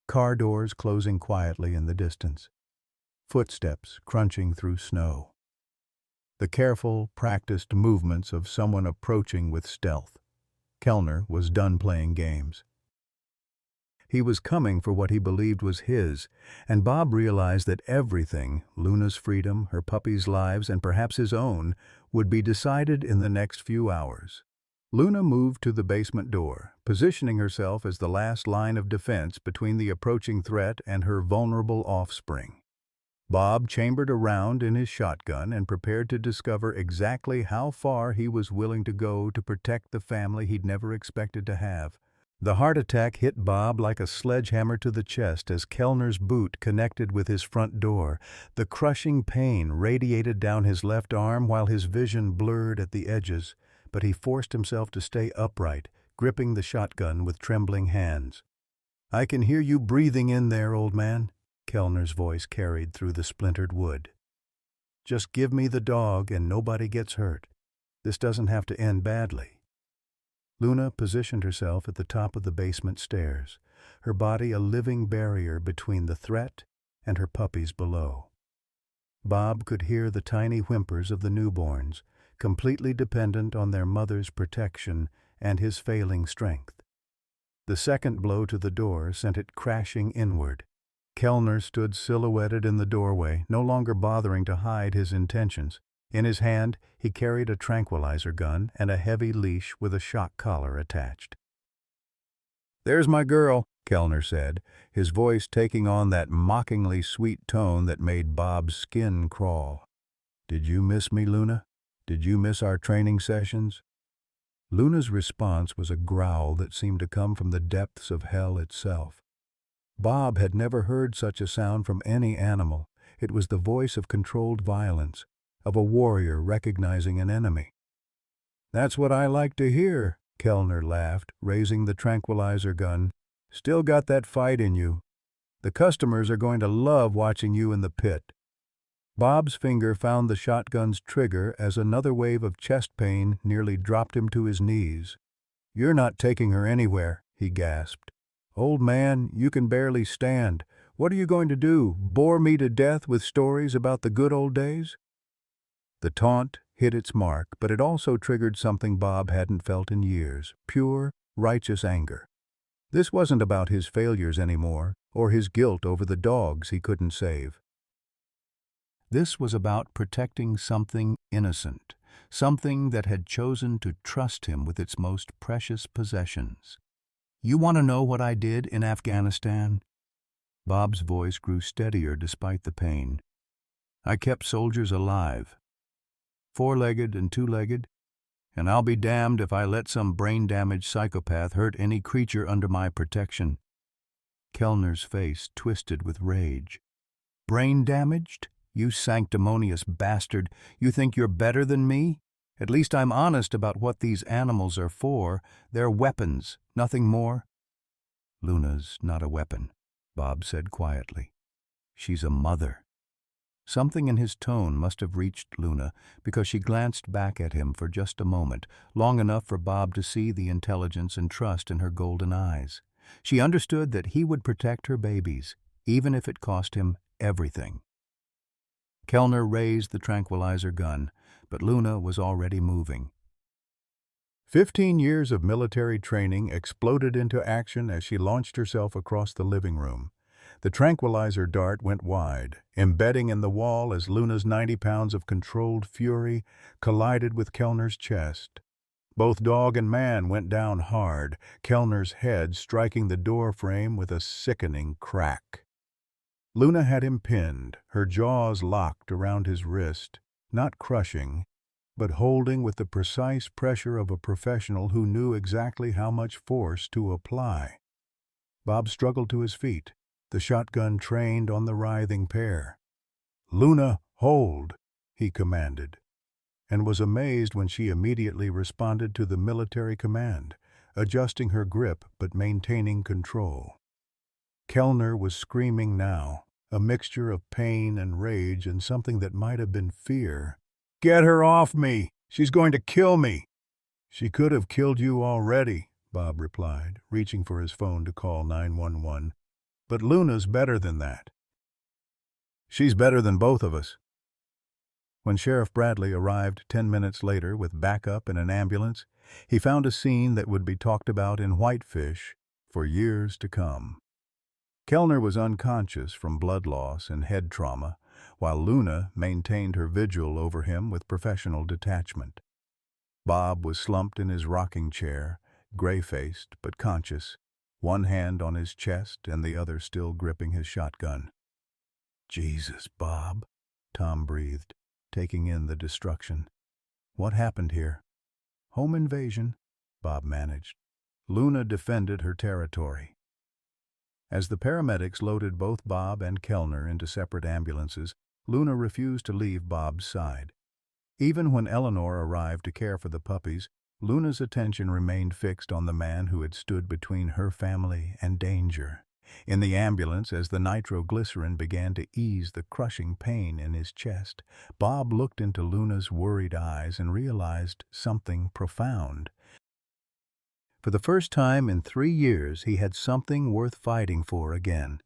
Car doors closing quietly in the distance. Footsteps crunching through snow. The careful, practiced movements of someone approaching with stealth. Kellner was done playing games. He was coming for what he believed was his, and Bob realized that everything, Luna's freedom, her puppy's lives, and perhaps his own, would be decided in the next few hours. Luna moved to the basement door, positioning herself as the last line of defense between the approaching threat and her vulnerable offspring. Bob chambered around in his shotgun and prepared to discover exactly how far he was willing to go to protect the family he'd never expected to have. The heart attack hit Bob like a sledgehammer to the chest as Kellner's boot connected with his front door. The crushing pain radiated down his left arm while his vision blurred at the edges, but he forced himself to stay upright, gripping the shotgun with trembling hands. "I can hear you breathing in there, old man," Kellner's voice carried through the splintered wood. "Just give me the dog and nobody gets hurt. This doesn't have to end badly." Luna positioned herself at the top of the basement stairs, her body a living barrier between the threat and her puppies below. Bob could hear the tiny whimpers of the newborns, completely dependent on their mother's protection and his failing strength. The second blow to the door sent it crashing inward. Kellner stood silhouetted in the doorway, no longer bothering to hide his intentions. In his hand, he carried a tranquilizer gun and a heavy leash with a shock collar attached. "There's my girl," Kellner said, his voice taking on that mockingly sweet tone that made Bob's skin crawl. "Did you miss me, Luna? Did you miss our training sessions?" Luna's response was a growl that seemed to come from the depths of hell itself. Bob had never heard such a sound from any animal. It was the voice of controlled violence, of a warrior recognizing an enemy. "That's what I like to hear," Kellner laughed, raising the tranquilizer gun. "Still got that fight in you. The customers are going to love watching you in the pit." Bob's finger found the shotgun's trigger as another wave of chest pain nearly dropped him to his knees. "You're not taking her anywhere," he gasped. "Old man, you can barely stand. What are you going to do, bore me to death with stories about the good old days?" The taunt hit its mark, but it also triggered something Bob hadn't felt in years, pure, righteous anger. This wasn't about his failures anymore, or his guilt over the dogs he couldn't save. This was about protecting something innocent, something that had chosen to trust him with its most precious possessions. "You want to know what I did in Afghanistan?" Bob's voice grew steadier despite the pain. "I kept soldiers alive, four-legged and two-legged, and I'll be damned if I let some brain-damaged psychopath hurt any creature under my protection." Kellner's face twisted with rage. "Brain-damaged? You sanctimonious bastard! You think you're better than me? At least I'm honest about what these animals are for. They're weapons, nothing more." "Luna's not a weapon," Bob said quietly. "She's a mother." Something in his tone must have reached Luna, because she glanced back at him for just a moment, long enough for Bob to see the intelligence and trust in her golden eyes. She understood that he would protect her babies, even if it cost him everything. Kellner raised the tranquilizer gun, but Luna was already moving. 15 years of military training exploded into action as she launched herself across the living room. The tranquilizer dart went wide, embedding in the wall as Luna's 90 pounds of controlled fury collided with Kellner's chest. Both dog and man went down hard, Kellner's head striking the door frame with a sickening crack. Luna had him pinned, her jaws locked around his wrist, not crushing, but holding with the precise pressure of a professional who knew exactly how much force to apply. Bob struggled to his feet, the shotgun trained on the writhing pair. "Luna, hold," he commanded, and was amazed when she immediately responded to the military command, adjusting her grip but maintaining control. Kellner was screaming now, a mixture of pain and rage and something that might have been fear. "Get her off me! She's going to kill me!" "She could have killed you already," Bob replied, reaching for his phone to call 911. "But Luna's better than that. She's better than both of us." When Sheriff Bradley arrived 10 minutes later with backup and an ambulance, he found a scene that would be talked about in Whitefish for years to come. Kellner was unconscious from blood loss and head trauma, while Luna maintained her vigil over him with professional detachment. Bob was slumped in his rocking chair, gray-faced but conscious, one hand on his chest and the other still gripping his shotgun. "Jesus, Bob," Tom breathed, taking in the destruction. "What happened here?" "Home invasion," Bob managed. Luna defended her territory. As the paramedics loaded both Bob and Kellner into separate ambulances, Luna refused to leave Bob's side. Even when Eleanor arrived to care for the puppies, Luna's attention remained fixed on the man who had stood between her family and danger. In the ambulance, as the nitroglycerin began to ease the crushing pain in his chest, Bob looked into Luna's worried eyes and realized something profound. For the first time in 3 years, he had something worth fighting for again.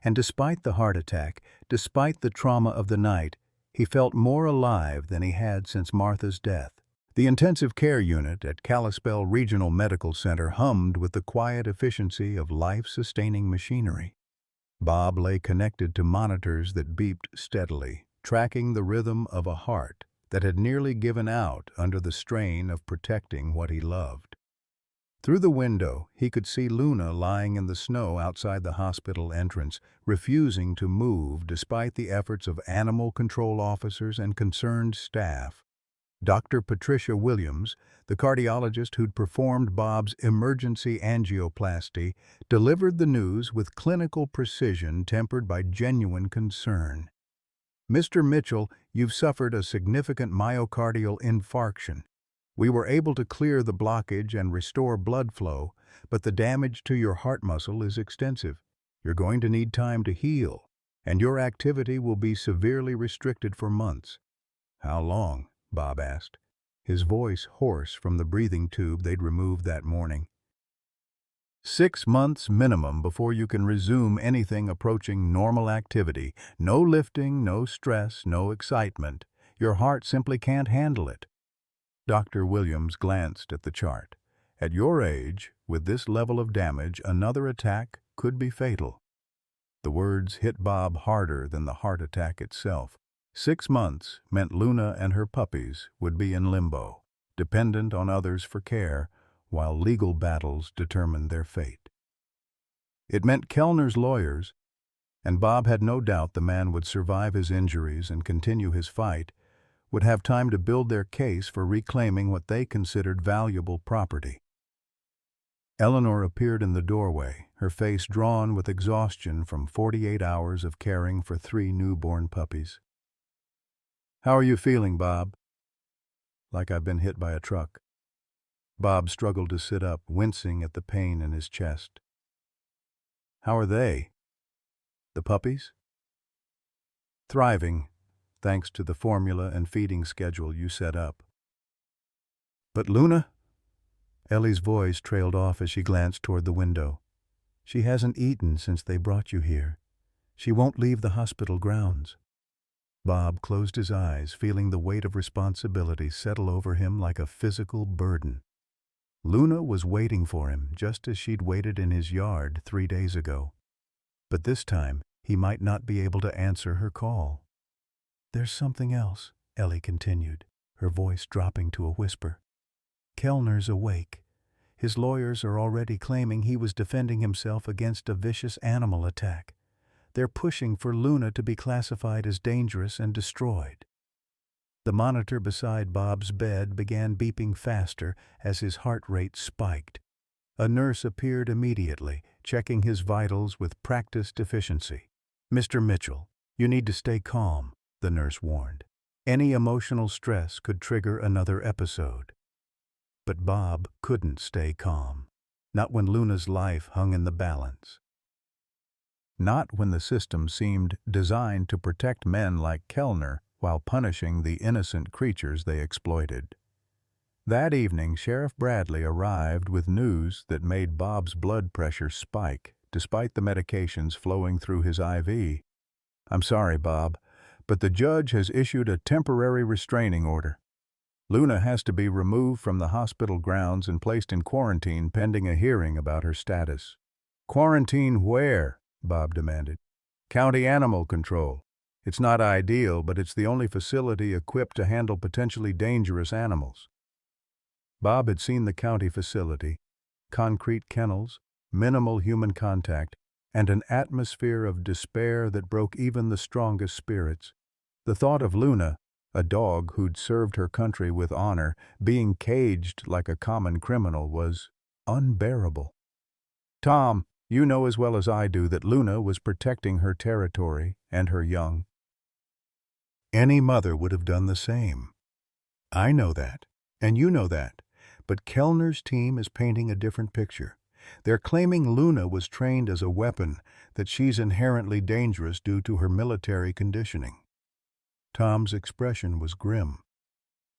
And despite the heart attack, despite the trauma of the night, he felt more alive than he had since Martha's death. The intensive care unit at Kalispell Regional Medical Center hummed with the quiet efficiency of life-sustaining machinery. Bob lay connected to monitors that beeped steadily, tracking the rhythm of a heart that had nearly given out under the strain of protecting what he loved. Through the window, he could see Luna lying in the snow outside the hospital entrance, refusing to move despite the efforts of animal control officers and concerned staff. Dr. Patricia Williams, the cardiologist who'd performed Bob's emergency angioplasty, delivered the news with clinical precision tempered by genuine concern. "Mr. Mitchell, you've suffered a significant myocardial infarction. We were able to clear the blockage and restore blood flow, but the damage to your heart muscle is extensive. You're going to need time to heal, and your activity will be severely restricted for months." "How long?" Bob asked, his voice hoarse from the breathing tube they'd removed that morning. 6 months minimum before you can resume anything approaching normal activity. No lifting, no stress, no excitement. Your heart simply can't handle it." Dr. Williams glanced at the chart. "At your age, with this level of damage, another attack could be fatal." The words hit Bob harder than the heart attack itself. 6 months meant Luna and her puppies would be in limbo, dependent on others for care, while legal battles determined their fate. It meant Kellner's lawyers, and Bob had no doubt the man would survive his injuries and continue his fight, would have time to build their case for reclaiming what they considered valuable property. Eleanor appeared in the doorway, her face drawn with exhaustion from 48 hours of caring for 3 newborn puppies. "How are you feeling, Bob?" "Like I've been hit by a truck." Bob struggled to sit up, wincing at the pain in his chest. "How are they?" "The puppies?" "Thriving, thanks to the formula and feeding schedule you set up." "But Luna?" Ellie's voice trailed off as she glanced toward the window. "She hasn't eaten since they brought you here. She won't leave the hospital grounds." Bob closed his eyes, feeling the weight of responsibility settle over him like a physical burden. Luna was waiting for him, just as she'd waited in his yard 3 days ago. But this time, he might not be able to answer her call. "There's something else," Ellie continued, her voice dropping to a whisper. "Kellner's awake. His lawyers are already claiming he was defending himself against a vicious animal attack. They're pushing for Luna to be classified as dangerous and destroyed." The monitor beside Bob's bed began beeping faster as his heart rate spiked. A nurse appeared immediately, checking his vitals with practiced efficiency. "Mr. Mitchell, you need to stay calm," the nurse warned. "Any emotional stress could trigger another episode." But Bob couldn't stay calm, not when Luna's life hung in the balance. Not when the system seemed designed to protect men like Kellner while punishing the innocent creatures they exploited. That evening, Sheriff Bradley arrived with news that made Bob's blood pressure spike, despite the medications flowing through his IV. "I'm sorry, Bob, but the judge has issued a temporary restraining order." Luna has to be removed from the hospital grounds and placed in quarantine pending a hearing about her status. Quarantine where? Bob demanded. County Animal Control. It's not ideal, but it's the only facility equipped to handle potentially dangerous animals. Bob had seen the county facility: concrete kennels, minimal human contact, and an atmosphere of despair that broke even the strongest spirits. The thought of Luna, a dog who'd served her country with honor, being caged like a common criminal was unbearable. Tom, you know as well as I do that Luna was protecting her territory and her young. Any mother would have done the same. I know that, and you know that, but Kellner's team is painting a different picture. They're claiming Luna was trained as a weapon, that she's inherently dangerous due to her military conditioning. Tom's expression was grim.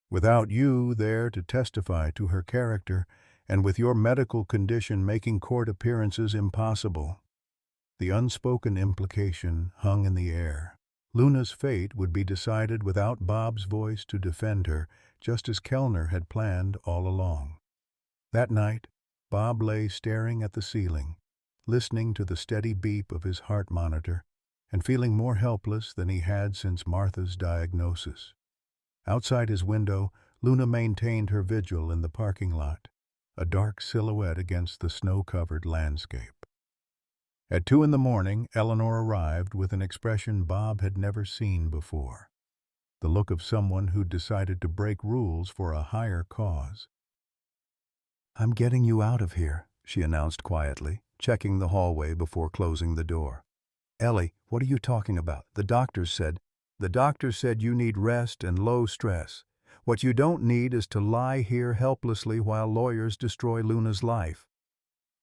Without you there to testify to her character, and with your medical condition making court appearances impossible, the unspoken implication hung in the air. Luna's fate would be decided without Bob's voice to defend her, just as Kellner had planned all along. That night, Bob lay staring at the ceiling, listening to the steady beep of his heart monitor, and feeling more helpless than he had since Martha's diagnosis. Outside his window, Luna maintained her vigil in the parking lot, a dark silhouette against the snow-covered landscape. At 2 in the morning, Eleanor arrived with an expression Bob had never seen before, the look of someone who'd decided to break rules for a higher cause. "I'm getting you out of here," she announced quietly, checking the hallway before closing the door. "Ellie, what are you talking about? The doctor said you need rest and low stress. What you don't need is to lie here helplessly while lawyers destroy Luna's life."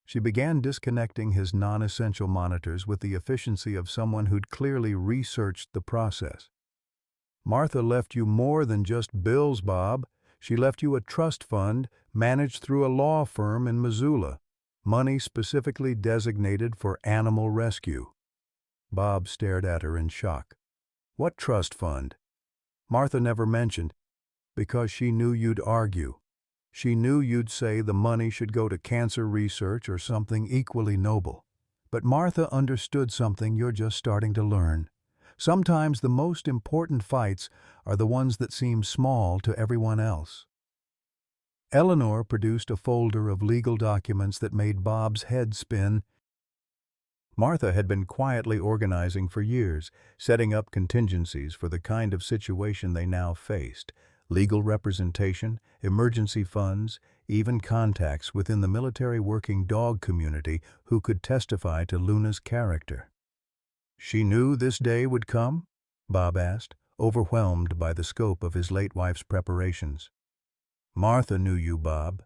She began disconnecting his non-essential monitors with the efficiency of someone who'd clearly researched the process. "Martha left you more than just bills, Bob. She left you a trust fund managed through a law firm in Missoula, money specifically designated for animal rescue." Bob stared at her in shock. "What trust fund?" "Martha never mentioned, because she knew you'd argue. She knew you'd say the money should go to cancer research or something equally noble. But Martha understood something you're just starting to learn. Sometimes the most important fights are the ones that seem small to everyone else." Eleanor produced a folder of legal documents that made Bob's head spin. Martha had been quietly organizing for years, setting up contingencies for the kind of situation they now faced: legal representation, emergency funds, even contacts within the military working dog community who could testify to Luna's character. "She knew this day would come?" Bob asked, overwhelmed by the scope of his late wife's preparations. "Martha knew you, Bob.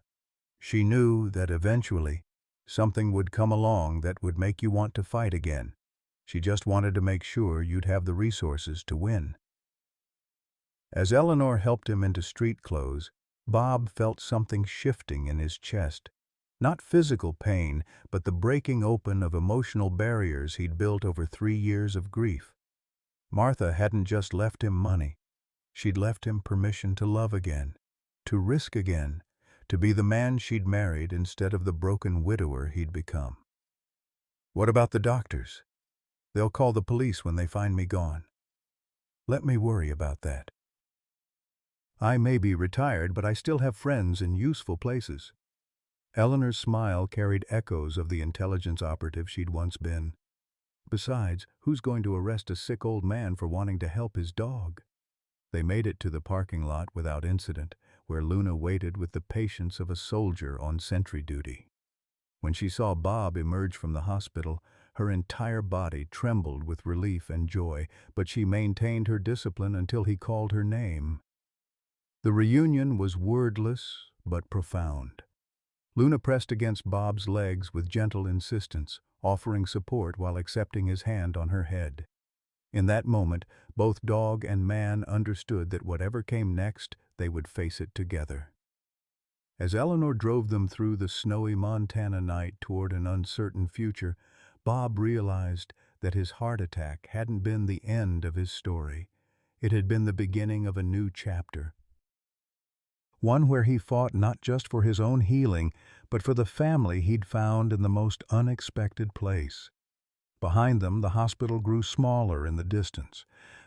She knew that eventually something would come along that would make you want to fight again. She just wanted to make sure you'd have the resources to win." As Eleanor helped him into street clothes, Bob felt something shifting in his chest. Not physical pain, but the breaking open of emotional barriers he'd built over 3 years of grief. Martha hadn't just left him money. She'd left him permission to love again, to risk again, to be the man she'd married instead of the broken widower he'd become. "What about the doctors? They'll call the police when they find me gone." "Let me worry about that. I may be retired, but I still have friends in useful places." Eleanor's smile carried echoes of the intelligence operative she'd once been. "Besides, who's going to arrest a sick old man for wanting to help his dog?" They made it to the parking lot without incident, where Luna waited with the patience of a soldier on sentry duty. When she saw Bob emerge from the hospital, her entire body trembled with relief and joy, but she maintained her discipline until he called her name. The reunion was wordless but profound. Luna pressed against Bob's legs with gentle insistence, offering support while accepting his hand on her head. In that moment, both dog and man understood that whatever came next, they would face it together. As Eleanor drove them through the snowy Montana night toward an uncertain future, Bob realized that his heart attack hadn't been the end of his story. It had been the beginning of a new chapter. one where he fought not just for his own healing, but for the family he'd found in the most unexpected place. Behind them, the hospital grew smaller in the distance,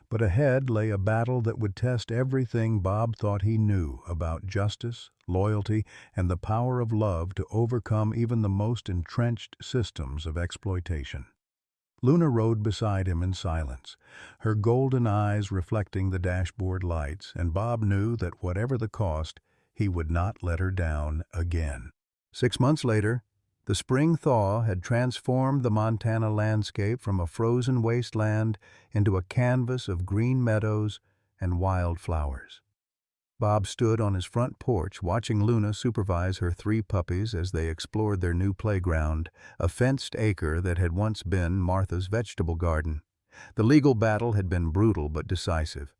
but ahead lay a battle that would test everything Bob thought he knew about justice, loyalty, and the power of love to overcome even the most entrenched systems of exploitation. Luna rode beside him in silence, her golden eyes reflecting the dashboard lights, and Bob knew that whatever the cost, he would not let her down again. 6 months later, the spring thaw had transformed the Montana landscape from a frozen wasteland into a canvas of green meadows and wild flowers. Bob stood on his front porch watching Luna supervise her 3 puppies as they explored their new playground, a fenced acre that had once been Martha's vegetable garden. The legal battle had been brutal but decisive.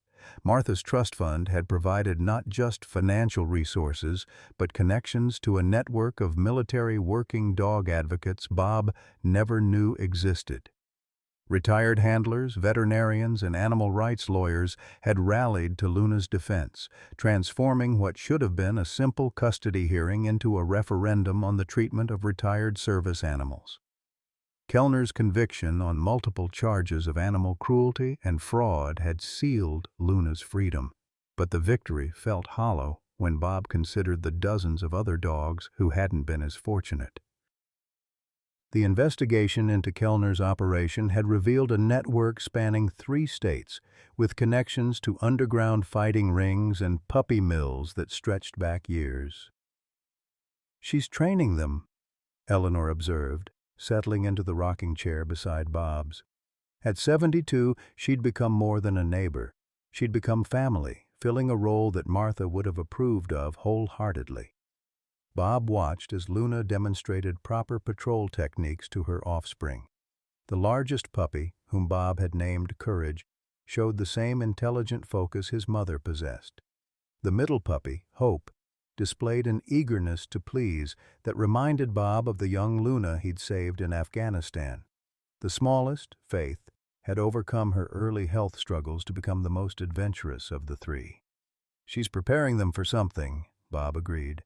Martha's trust fund had provided not just financial resources, but connections to a network of military working dog advocates Bob never knew existed. Retired handlers, veterinarians, and animal rights lawyers had rallied to Luna's defense, transforming what should have been a simple custody hearing into a referendum on the treatment of retired service animals. Kellner's conviction on multiple charges of animal cruelty and fraud had sealed Luna's freedom, but the victory felt hollow when Bob considered the dozens of other dogs who hadn't been as fortunate. The investigation into Kellner's operation had revealed a network spanning 3 states, with connections to underground fighting rings and puppy mills that stretched back years. "She's training them," Eleanor observed, settling into the rocking chair beside Bob's. At 72, she'd become more than a neighbor. She'd become family, filling a role that Martha would have approved of wholeheartedly. Bob watched as Luna demonstrated proper patrol techniques to her offspring. The largest puppy, whom Bob had named Courage, showed the same intelligent focus his mother possessed. The middle puppy, Hope, displayed an eagerness to please that reminded Bob of the young Luna he'd saved in Afghanistan. The smallest, Faith, had overcome her early health struggles to become the most adventurous of the 3. "She's preparing them for something," Bob agreed.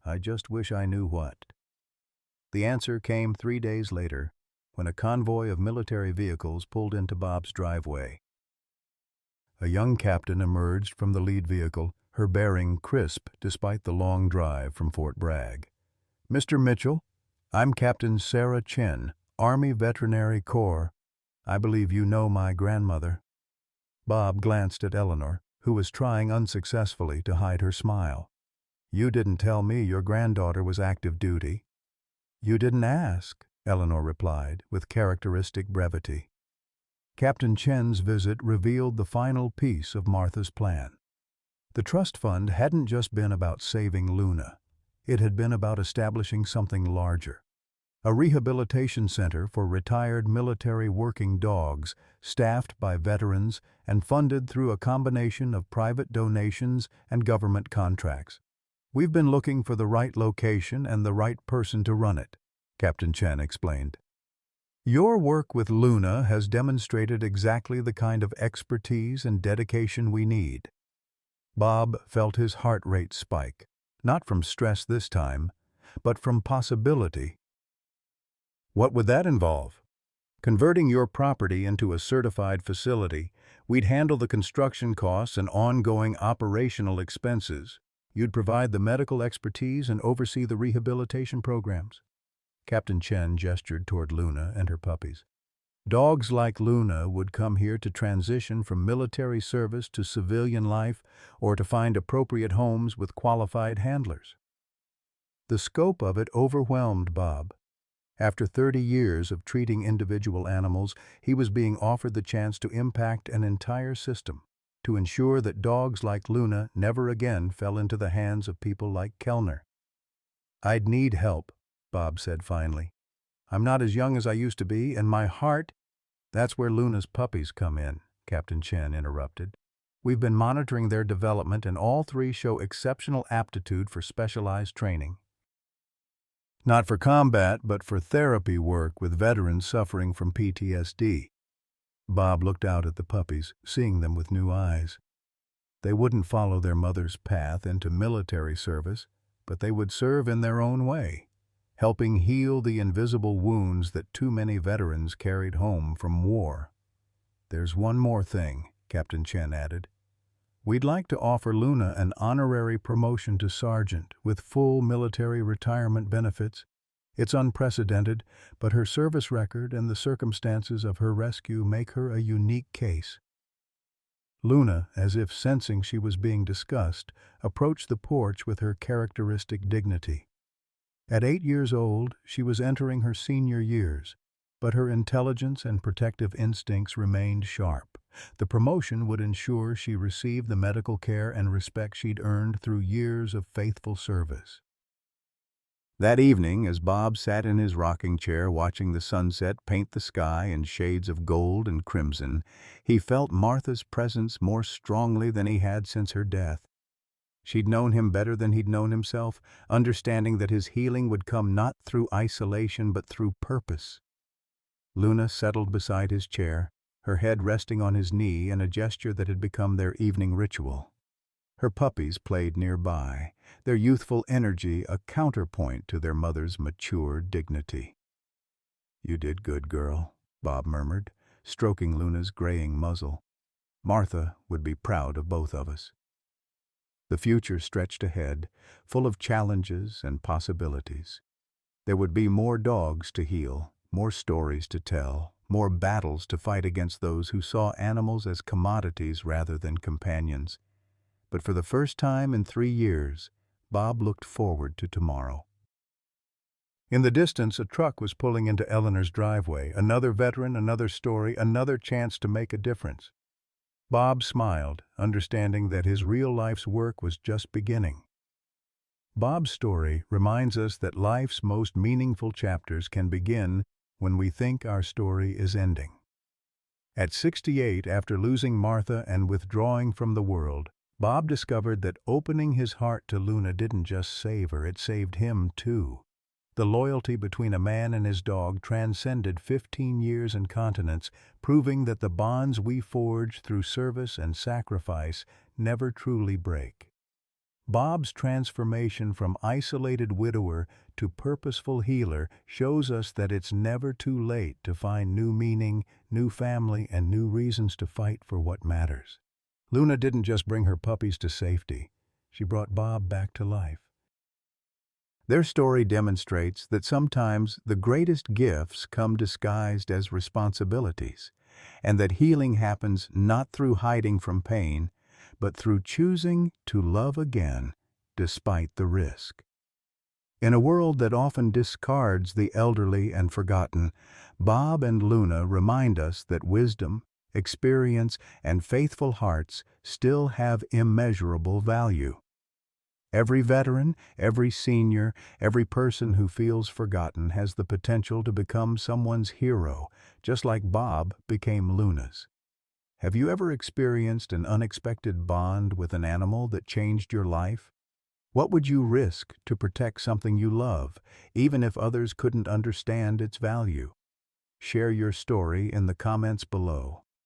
"I just wish I knew what." The answer came 3 days later, when a convoy of military vehicles pulled into Bob's driveway. A young captain emerged from the lead vehicle, her bearing crisp despite the long drive from Fort Bragg. "Mr. Mitchell, I'm Captain Sarah Chen, Army Veterinary Corps. I believe you know my grandmother." Bob glanced at Eleanor, who was trying unsuccessfully to hide her smile. "You didn't tell me your granddaughter was active duty." "You didn't ask," Eleanor replied, with characteristic brevity. Captain Chen's visit revealed the final piece of Martha's plan. The trust fund hadn't just been about saving Luna. It had been about establishing something larger. A rehabilitation center for retired military working dogs, staffed by veterans and funded through a combination of private donations and government contracts. "We've been looking for the right location and the right person to run it," Captain Chen explained. "Your work with Luna has demonstrated exactly the kind of expertise and dedication we need." Bob felt his heart rate spike, not from stress this time, but from possibility. "What would that involve?" "Converting your property into a certified facility. We'd handle the construction costs and ongoing operational expenses. You'd provide the medical expertise and oversee the rehabilitation programs." Captain Chen gestured toward Luna and her puppies. "Dogs like Luna would come here to transition from military service to civilian life or to find appropriate homes with qualified handlers." The scope of it overwhelmed Bob. After 30 years of treating individual animals, he was being offered the chance to impact an entire system, to ensure that dogs like Luna never again fell into the hands of people like Kellner. "I'd need help," Bob said finally. "I'm not as young as I used to be, and my heart—" "That's where Luna's puppies come in," Captain Chen interrupted. "We've been monitoring their development, and all 3 show exceptional aptitude for specialized training. Not for combat, but for therapy work with veterans suffering from PTSD." Bob looked out at the puppies, seeing them with new eyes. They wouldn't follow their mother's path into military service, but they would serve in their own way, helping heal the invisible wounds that too many veterans carried home from war. "There's one more thing," Captain Chen added. "We'd like to offer Luna an honorary promotion to sergeant with full military retirement benefits. It's unprecedented, but her service record and the circumstances of her rescue make her a unique case." Luna, as if sensing she was being discussed, approached the porch with her characteristic dignity. At 8 years old, she was entering her senior years, but her intelligence and protective instincts remained sharp. The promotion would ensure she received the medical care and respect she'd earned through years of faithful service. That evening, as Bob sat in his rocking chair watching the sunset paint the sky in shades of gold and crimson, he felt Martha's presence more strongly than he had since her death. She'd known him better than he'd known himself, understanding that his healing would come not through isolation but through purpose. Luna settled beside his chair, her head resting on his knee in a gesture that had become their evening ritual. Her puppies played nearby, their youthful energy a counterpoint to their mother's mature dignity. "You did good, girl," Bob murmured, stroking Luna's graying muzzle. "Martha would be proud of both of us." The future stretched ahead, full of challenges and possibilities. There would be more dogs to heal, more stories to tell, more battles to fight against those who saw animals as commodities rather than companions. But for the first time in 3 years, Bob looked forward to tomorrow. In the distance, a truck was pulling into Eleanor's driveway. Another veteran, another story, another chance to make a difference. Bob smiled, understanding that his real life's work was just beginning. Bob's story reminds us that life's most meaningful chapters can begin when we think our story is ending. At 68, after losing Martha and withdrawing from the world, Bob discovered that opening his heart to Luna didn't just save her, it saved him too. The loyalty between a man and his dog transcended 15 years and continents, proving that the bonds we forge through service and sacrifice never truly break. Bob's transformation from isolated widower to purposeful healer shows us that it's never too late to find new meaning, new family, and new reasons to fight for what matters. Luna didn't just bring her puppies to safety, she brought Bob back to life. Their story demonstrates that sometimes the greatest gifts come disguised as responsibilities, and that healing happens not through hiding from pain, but through choosing to love again despite the risk. In a world that often discards the elderly and forgotten, Bob and Luna remind us that wisdom, experience, and faithful hearts still have immeasurable value. Every veteran, every senior, every person who feels forgotten has the potential to become someone's hero, just like Bob became Luna's. Have you ever experienced an unexpected bond with an animal that changed your life? What would you risk to protect something you love, even if others couldn't understand its value? Share your story in the comments below.